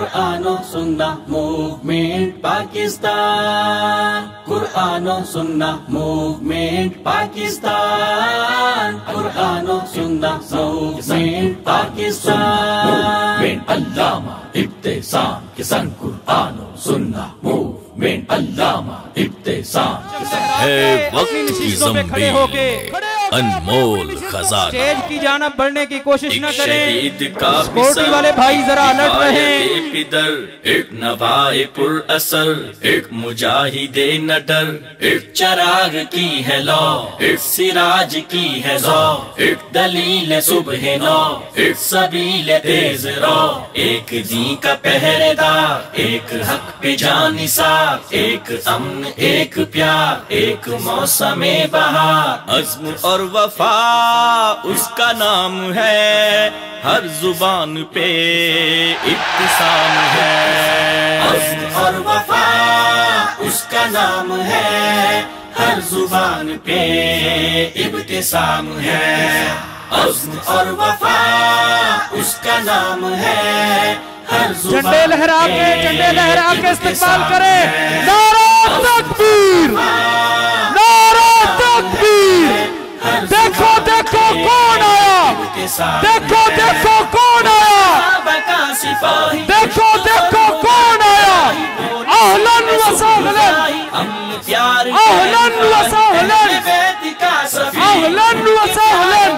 कुरानो सुन्ना मूवमेंट पाकिस्तान, कुरानो सुन्ना मूवमेंट पाकिस्तान, कुरानो सुन्ना मूवमेंट पाकिस्तान। अल्लामा इब्तिसाम के संग कुरानो सुन्ना मूवमेंट, अल्लामा इब्तिसाम है वक्त की ज़मीन अनमोल खजाना। स्टेज की जानब बढ़ने की कोशिश न करें। सिक्योरिटी वाले भाई जरा अलर्ट रहें। एक नवाए पुर असर, एक मुजाहिदे न डर, एक चराग की है लौ, एक सिराज की है ज़ौ, एक दलील सुबह नौ, एक सबील तेज रो, एक दी का पहरेदार, एक हक पे जानिसार, एक अमन एक प्यार, एक मौसम बहार। अज़्म और वफा उसका नाम है, हर जुबान पे इब्तिसाम है। अज़्म और वफा उसका नाम है, हर जुबान पे इब्तिसाम है। अज़्म और वफा उसका नाम है, हर झंडे लहरा के इस्तेमाल करें। नारा तकबीर, नारा तकबीर। देखो देखो कौन आया, देखो देखो कौन आया, देखो देखो कौन आया। अहलन व सहलन, अहलन व सहलन, अहलन व सहलन,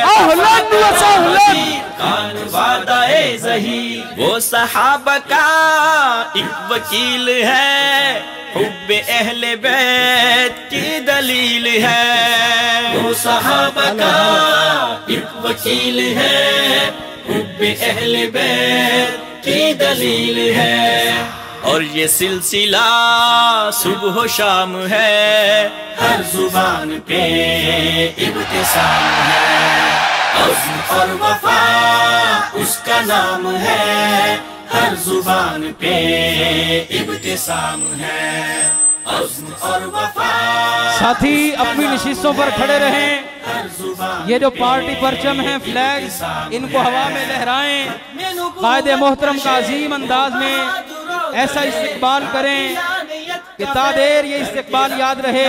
अहलन व सहलन। वो सहाबा का एक वकील है, हुब्बे अहले बैत की दलील है। वो सहाबा का एक वकील है, हुब्बे अहले बैत की दलील है। और ये सिलसिला सुबह शाम है, हर जुबान पे इब्तिसाम है। अज़्म और वफा उसका नाम है, हर जुबान पे इब्तिसाम है। अज़्म और वफा। साथी अपनी नशिस्तों पर खड़े रहें। ये जो पार्टी परचम है, फ्लैग, इनको हवा में लहराएं। कायदे मोहतरम का अजीम अंदाज में ऐसा इस्तेकबाल करें कि तादेर ये इस्तेकबाल याद रहे।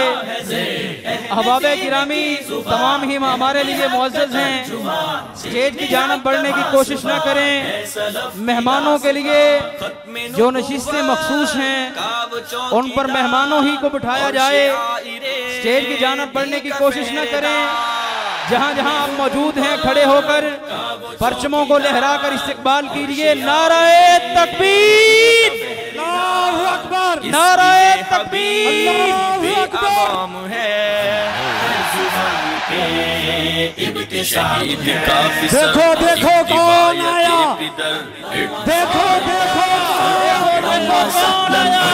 अहबाब गिरामी तमाम ही हमारे लिए मुअज़्ज़ज़ हैं। स्टेज की जानब बढ़ने की कोशिश न करें। मेहमानों के लिए जो नशिस्तें मखसूस हैं उन पर मेहमानों ही को बिठाया जाए। स्टेज की जानब बढ़ने की कोशिश न करें। जहां जहां आप मौजूद हैं खड़े होकर परचमों को लहरा कर इस्तेकबाल कीजिए। नाराए तकबीर, नाराए तकबीर। देखो देखो कौन आया, देखो देखो कौन आया।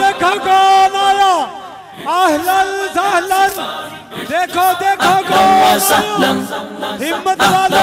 देखो कौन आया, अहलन सहलन। देखो देखो कौन आया, हिम्मत वाला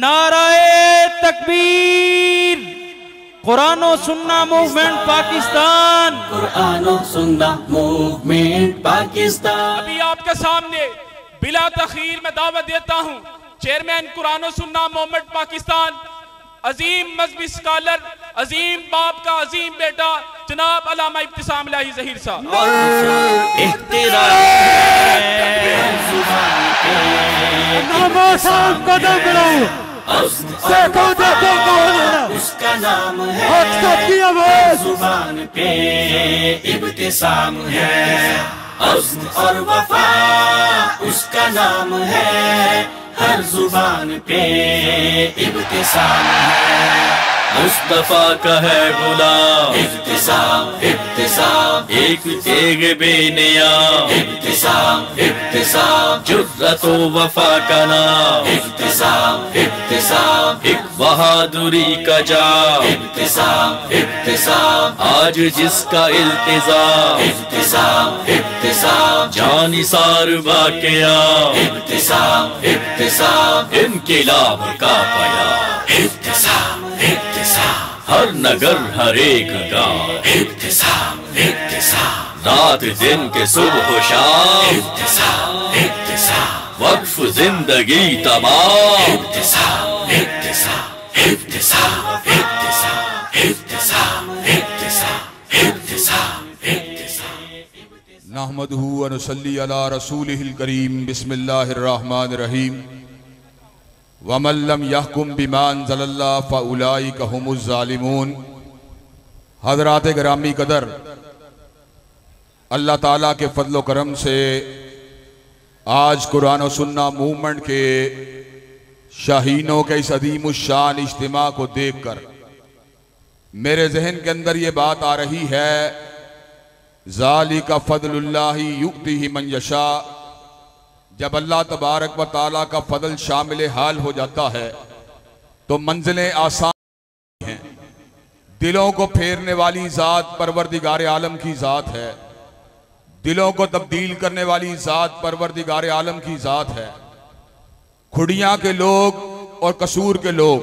नाराए तकबीर। कुरानो सुन्ना मूवमेंट पाकिस्तान, कुरानो सुन्ना मूवमेंट पाकिस्तान। अभी आपके सामने बिला तखीर में दावत देता हूँ चेयरमैन कुरानो सुन्ना मूवमेंट पाकिस्तान, अजीम मजहबी स्कॉलर, अजीम बाप का अजीम बेटा जनाब अल्लामा इब्तिसाम इलाही ज़हीर साहब। देखो देखो कौन है, उसका नाम है, जुबान पे इब्तिसाम है। अज़्म और वफा उसका नाम है, हर जुबान पे इब्तिसाम है। मुस्तफा का है गुलाम, इब्तिसाम इब्तिसाम, एक तेग बेनिया, इब्तिसाम इब्तिसाम, जो नुसरतो वफा का नाम, इब्तिसाम इब्तिसाम एक बहादुरी का जाम, इब्तिसाम इब्तिसाम आज जिसका इल्तिजाम, इब्तिसाम इब्तिसाम जानिसार बाक़ियाम, इब्तिसाम इब्तिसाम इनकिलाब का पयाम, इब्तिसाम इब्तिसाम हर नगर हर एक गाँव, इब्तिसाम इब्तिसाम रात दिन के सुबह शाम, इब्तिसाम इब्तिसाम वक्फ जिंदगी तमाम, इब्तिसाम इब्तिसाम इब्तिसाम इब्तिसाम इब्तिसाम इब्तिसाम इब्तिसाम इब्तिसाम नहमदुहु व नुसल्ली अला रसूलिहिल करीम बिस्मिल्लाहिर रहमानिर रहीम वमन लम यहकुम बिमा अंज़लल्लाह फउलाइका हुमुज़ ज़ालिमून। हज़रात गिरामी कदर, अल्लाह ताला के फजल करम से आज कुरान और सुन्ना मूवमेंट के शाहीनों के इस अदीम शान इज्तिमा को देखकर मेरे जहन के अंदर ये बात आ रही है, ज़ालिका फ़ज़लुल्लाहि युअतीहि मन यशा। जब अल्लाह तबारक व ताला का फजल शामिल हाल हो जाता है तो मंजिलें आसान हैं। दिलों को फेरने वाली ज़ात परवरदिगार आलम की ज़ात है, दिलों को तब्दील करने वाली ज़ात परवरदिगार आलम की ज़ात है। खुड़ियाँ के लोग और कसूर के लोग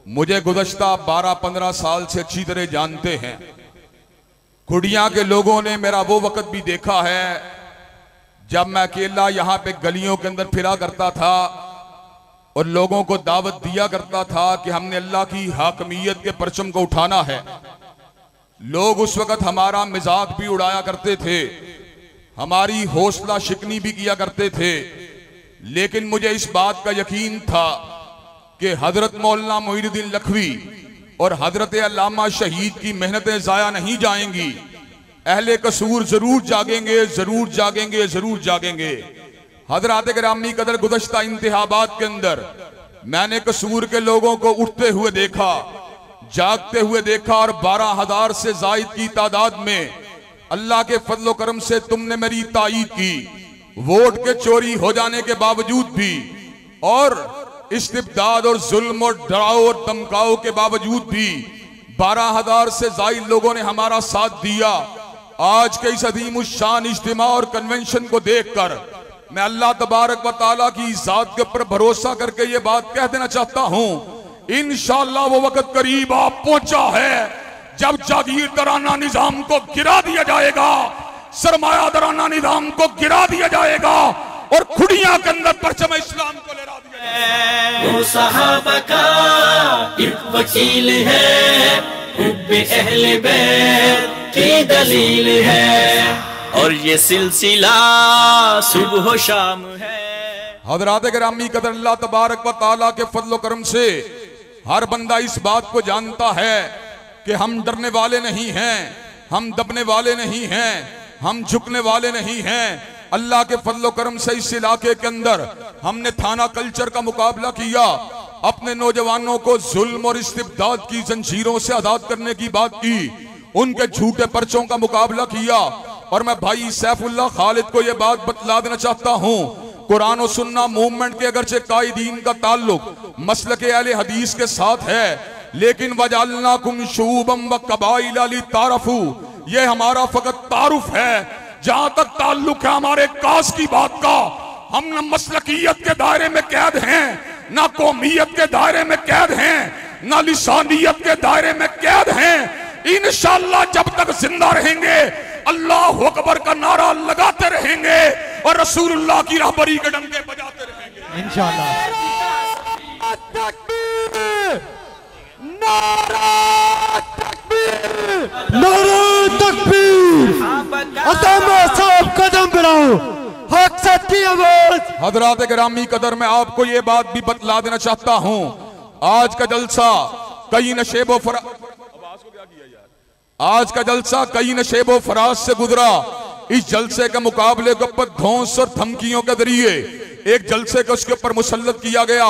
मुझे गुज़श्ता 12-15 साल से अच्छी तरह जानते हैं। खुड़ियाँ के लोगों ने मेरा वो वक़्त भी देखा है जब मैं अकेला यहाँ पे गलियों के अंदर फिरा करता था और लोगों को दावत दिया करता था कि हमने अल्लाह की हाकमियत के परचम को उठाना है। लोग उस वक़्त हमारा मजाक भी उड़ाया करते थे, हमारी हौसला शिकनी भी किया करते थे, लेकिन मुझे इस बात का यकीन था कि हजरत मौलाना मोइनुद्दीन लखवी और हजरत अल्लामा शहीद की मेहनतें ज़ाया नहीं जाएंगी। अहले कसूर जरूर जागेंगे, जरूर जागेंगे, जरूर जागेंगे। हजरात गिरामी कदर, गुज़श्ता इंतखाबात के अंदर मैंने कसूर के लोगों को उठते हुए देखा, जागते हुए देखा और 12,000 से जायद की तादाद में अल्लाह के फजल करम से तुमने मेरी तायीद की। वोट के चोरी हो जाने के बावजूद भी और इस्तिबदाद और जुल्म और डराव और धमकाओ के बावजूद भी 12,000 से जायद लोगों ने हमारा साथ दिया। आज के इस अदीम शान इज्तिमा और कन्वेंशन को देखकर मैं अल्लाह तबारक व ताला की ज़ात के ऊपर भरोसा करके ये बात कह देना चाहता हूँ, इंशाअल्लाह वो वक़्त करीब आ पहुंचा है जब जागीरदाराना निजाम को गिरा दिया जाएगा, सरमायादाराना निजाम को गिरा दिया जाएगा और खुड़ियां के अंदर परचम इस्लाम को लहरा दिया जाएगा। वो सहाबा का एक वकील है, हुब्बे अहले बैत की दलील है, और ये सिलसिला सुबह शाम है। हज़रात गिरामी कदर, अल्लाह तबारक व ताला के फजल करम से हर बंदा इस बात को जानता है कि हम डरने वाले नहीं हैं, हम दबने वाले नहीं हैं, हम झुकने वाले नहीं हैं। अल्लाह के फजल करम से इस इलाके के अंदर हमने थाना कल्चर का मुकाबला किया, अपने नौजवानों को जुल्म और इस्तिबदाद की जंजीरों से आजाद करने की बात की, उनके झूठे पर्चों का मुकाबला किया। और मैं भाई सैफुल्लाह खालिद को यह बात बतला देना चाहता हूँ, कुरान और सुन्ना मूवमेंट के अगरचे कायदीन का ताल्लुक मसलक अहले हदीस के साथ है, लेकिन वजअलनाकुम शुऊबम व कबाइला लितारफू, ये हमारा फकत तारुफ है। जहां तक ताल्लुक है हमारे कास की बात का, हम न मसलकियत के दायरे में कैद हैं, ना कौमियत के दायरे में कैद हैं, ना लिसानियत के दायरे में कैद हैं। इंशाअल्लाह जब तक जिंदा रहेंगे अल्लाह अकबर का नारा लगाते रहेंगे और रसूलुल्लाह की राहबरी के डंके बजाते रहेंगे इंशाअल्लाह। कदम बढ़ाओ, हक सच की आवाज। हजरात गिरामी कदर, मैं आपको ये बात भी बतला देना चाहता हूँ, आज का जलसा कई नशेबो फराज से गुजरा। इस जलसे के मुकाबले के ऊपर धौंस और धमकियों के जरिए एक जलसे को उसके ऊपर मुसल्लत किया गया।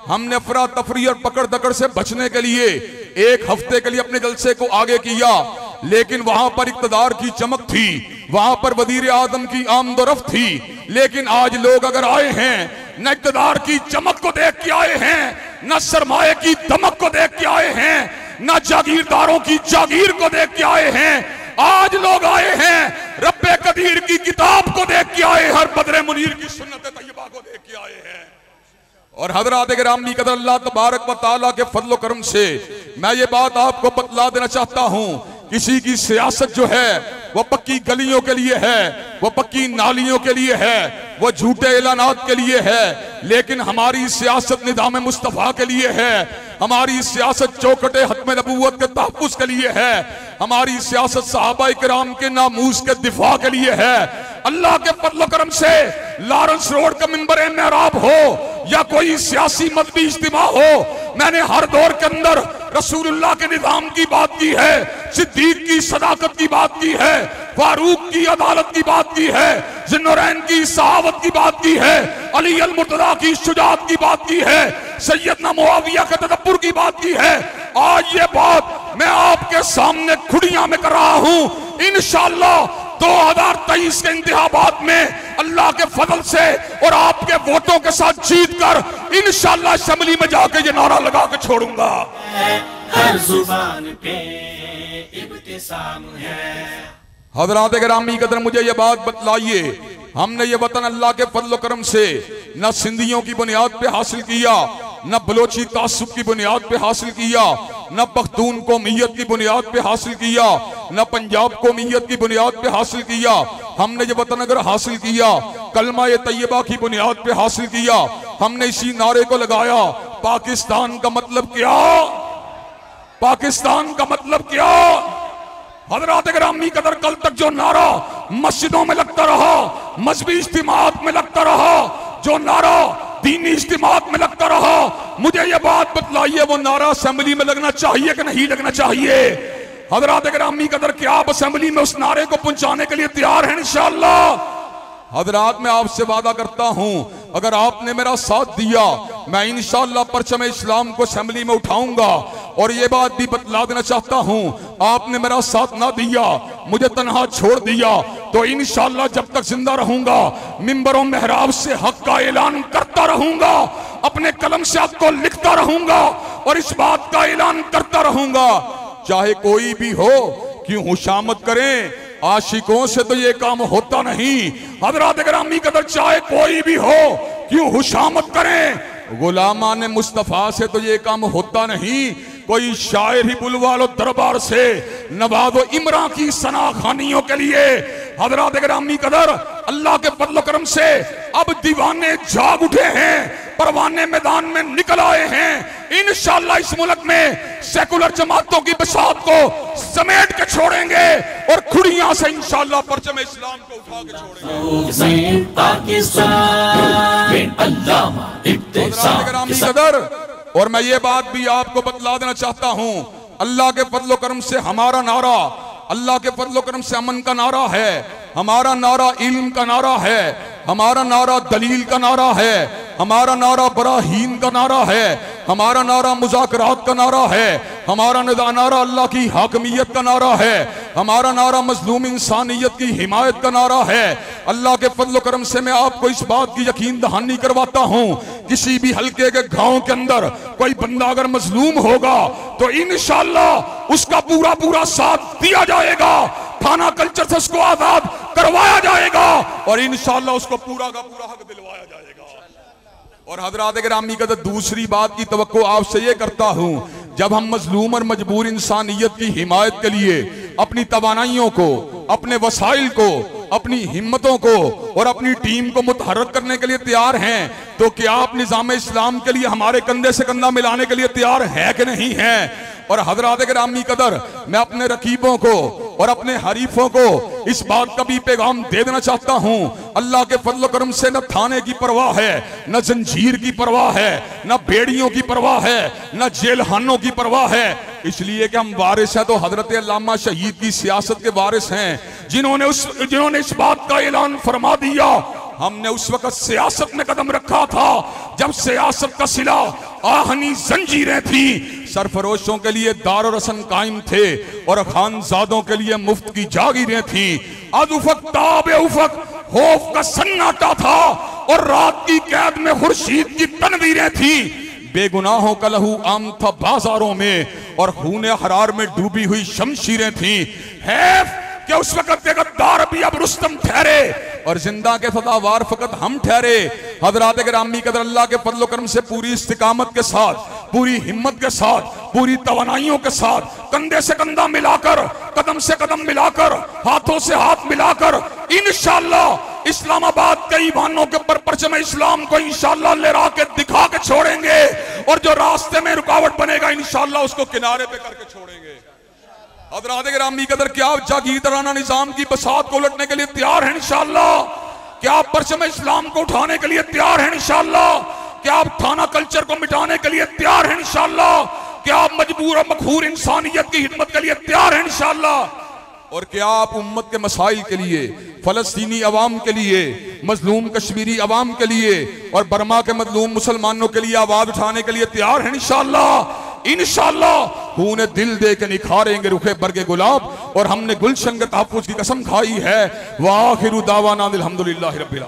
हमने अफरा तफरी और पकड़ दकड़ से बचने के लिए एक हफ्ते के लिए अपने जलसे को आगे किया, लेकिन वहां पर इक़्तिदार की चमक थी, वहां पर वजीर आजम की आमदोरफ्त थी। लेकिन आज लोग अगर आए हैं न इक़्तिदार की चमक को देख के आए हैं, न सरमाए की दमक को देख के आए हैं, न जागीरदारों की जागीर को देख के आए हैं, आज लोग आए हैं रब्बे कदीर की किताब को देख के आए, हर बदरे मुनीर की सुन्नत तैयबा को देख के आए हैं। और हजरात गिरामी कदर अल्लाह तबारक व तआला के फजल करम से मैं ये बात आपको बतला देना चाहता हूँ, किसी की सियासत जो है वो पक्की गलियों के लिए है, वो पक्की नालियों के लिए है, वो झूठे ऐलानात के लिए है, लेकिन हमारी सियासत निज़ाम मुस्तफ़ा के लिए है, हमारी सियासत चौखटे हत्म नबूवत के तहफ़्फ़ुज़ के लिए है, हमारी सियासत सहाबा इकराम के नामूस के दिफा के लिए है। अल्लाह के फज़ल करम से लॉरेंस रोड का मिंबर मेहराब हो या कोई सियासी मजहबी इज्तिमा हो, मैंने हर दौर के अंदर रसूलुल्लाह के निज़ाम की बात की है, सिद्दीक की सदाकत की बात की है, फारूक की अदालत की बात की है, ज़ुन्नूरैन की सहावत की बात की है, अली अल मुर्तज़ा की शुजाअत की बात की है, सैयदना मुआविया के तदब्बुर की बात की है। आज ये बात मैं आपके सामने खुड़ियां में कर रहा हूं। इंशाअल्लाह 2023 के इंतखाबात में अल्लाह के फजल से और आपके वोटों के साथ जीत कर इंशाअल्लाह असेंबली में जाके ये नारा लगा के छोड़ूंगा। हर जुबान पे इब्तिसाम है। हज़रात गिरामी कदर मुझे ये बात बतलाइए, हमने ये वतन अल्लाह के फजल करम से न सिंधियों की बुनियाद पे हासिल किया, न बलोची तासुब की बुनियाद पे हासिल किया, न पख्तून कौमियत की बुनियाद पे हासिल किया, न पंजाब कौमियत की बुनियाद पे हासिल किया। हमने ये वतन अगर हासिल किया कलमा ये तैयबा की बुनियाद पे हासिल किया। हमने इसी नारे को लगाया, पाकिस्तान का मतलब क्या, पाकिस्तान का मतलब क्या। हज़रात गिरामी कदर कल तक जो नारा मस्जिदों में लगता रहा, मजहबी इज्तिमात में लगता रहा, जो नारा दीनी इज्तिमात में लगता रहा, मुझे ये बात बतलाइए वो नारा असेंबली में लगना चाहिए कि नहीं लगना चाहिए। हज़रात गिरामी कदर क्या आप असेंबली में उस नारे को पहुंचाने के लिए तैयार हैं इंशाअल्लाह। हज़रात मैं आपसे वादा करता हूं, अगर आपने मेरा साथ दिया मैं इंशाअल्लाह परचम इस्लाम को असेंबली में उठाऊंगा। और ये बात भी बतला देना चाहता हूं, आपने मेरा साथ ना दिया, मुझे तन्हा छोड़ दिया, तो इंशाअल्लाह जब तक जिंदा रहूंगा मिंबरों मेहराब से हक का ऐलान करता रहूंगा, अपने कलम से हक को लिखता रहूंगा और इस बात का ऐलान करता रहूंगा, चाहे कोई भी हो क्यों हुशामत करें, आशिकों से तो ये काम होता नहीं। हज़रात गिरामी कदर चाहे कोई भी हो क्यों हुशामत करें, गुलामान मुस्तफ़ा से तो ये काम होता नहीं। कोई शायर ही बुलवा लो दरबार से, नवाज़ो इमरा की सना खानियों के लिए। हज़रात गिरामी कदर अल्लाह के फज़ल करम से अब दीवाने जाग उठे हैं, परवाने मैदान में निकल आए हैं। इंशाअल्लाह इस मुल्क में सेकुलर जमातों की बसात को समेट के छोड़ेंगे और खुड़ियां से इंशाअल्लाह परचम इस्लाम को उठा के छोड़ेंगे। पाकिस्तान और मैं ये बात भी आपको बतला देना चाहता हूं, अल्लाह के फजल करम से हमारा नारा, अल्लाह के फजल करम से अमन का नारा है, हमारा नारा इल्म का नारा है, हमारा नारा दलील का नारा है, हमारा नारा बराहीन का नारा है, हमारा नारा मुज़ाकरात का नारा है, हमारा नारा अल्लाह की हाकमियत का नारा है, हमारा नारा मजलूम इंसानियत की हिमायत का नारा है। अल्लाह के फजल करम से मैं आपको इस बात की यकीन दहानी करवाता हूँ, किसी भी हल्के के गांव के अंदर कोई बंदा अगर मजलूम होगा तो इंशाअल्लाह उसका पूरा पूरा साथ दिया जाएगा, थाना कल्चर से उसको आजाद करवाया जाएगा और इंशाअल्लाह उसको पूरा का पूरा हक दिलवाया जाएगा। और हज़रात गिरामी का दूसरी बात की तवक्को आपसे ये करता हूँ, जब हम मजलूम और मजबूर इंसानियत की हिमायत के लिए अपनी तवानाइयों को, अपने वसाइल को, अपनी हिम्मतों को और अपनी टीम को मुतहर्रक करने के लिए तैयार हैं, तो क्या आप निज़ाम इस्लाम के लिए हमारे कंधे से कंधा मिलाने के लिए तैयार है कि नहीं है। और हज़रात गिरामी कदर मैं अपने रकीबों को और अपने हरीफों को इस बात का भी पैगाम दे देना चाहता हूँ, अल्लाह के फजल करम से न थाने की परवाह है, न जंजीर की परवाह है, न बेड़ियों की परवाह है, न जेलखानों की परवाह है, इसलिए कि हम वारिस हैं तो हजरत अल्लामा शहीद की सियासत के वारिस हैं, जिन्होंने इस बात का ऐलान फरमा दिया, हमने उस वक्त सियासत में कदम रखा था जब सियासत का सिला आहनी जंजीरें थी। सरफरोशों के लिए दारो रसन कायम थे और खानजादों के लिए मुफ्त की जागीरें थी। आज उफक ताबे उफक खौफ का सन्नाटा था और रात की कैद में खुर्शीद की तनवीरें थी। बेगुनाहों का लहू आम था बाजारों में और खूने हरार में डूबी हुई शमशीरें थी। हैफ कि उस वक्त के गद्दार भी अब रुस्तम ठहरे और जिंदा के फतावार फकत हम ठहरे। हजरात गिरामी कदर अल्लाह के फजल करम से पूरी इस्तिकामत के साथ, पूरी हिम्मत के साथ, पूरी तवानाइयों के साथ, कंधे से कंधा मिलाकर, कदम से कदम मिलाकर, हाथों से हाथ मिलाकर इंशाअल्लाह इस्लामाबाद के ईवानों के ऊपर परचम इस्लाम को इंशाअल्लाह लहरा के दिखा के छोड़ेंगे और जो रास्ते में रुकावट बनेगा इंशाअल्लाह उसको किनारे पे करके छोड़ेंगे। हज़रात गिरामी कदर क्या आप जागीरदाराना निजाम की बसात को उलटने के लिए तैयार हैं इंशाअल्लाह? क्या आप परचम इस्लाम को उठाने के लिए तैयार हैं इंशाअल्लाह? क्या आप थाना कल्चर को मिटाने के लिए तैयार हैं इंशाअल्लाह? क्या आप मजबूर और मखहूर इंसानियत की खिदमत के लिए तैयार हैं इंशाअल्लाह? और क्या आप उम्मत के मसाइल के लिए, फलस्तीनी अवाम के लिए, मजलूम कश्मीरी अवाम के लिए और बर्मा के मजलूम मुसलमानों के लिए आवाज उठाने के लिए तैयार हैं इंशाअल्लाह? इंशाअल्लाह खूने दिल दे के निखारेंगे रुखे बरगे गुलाब और हमने गुलशन के तहफ्फुज़ की कसम खाई है। वाखिरु दावाना अल्हम्दुलिल्लाहि रब्बिल आलमीन।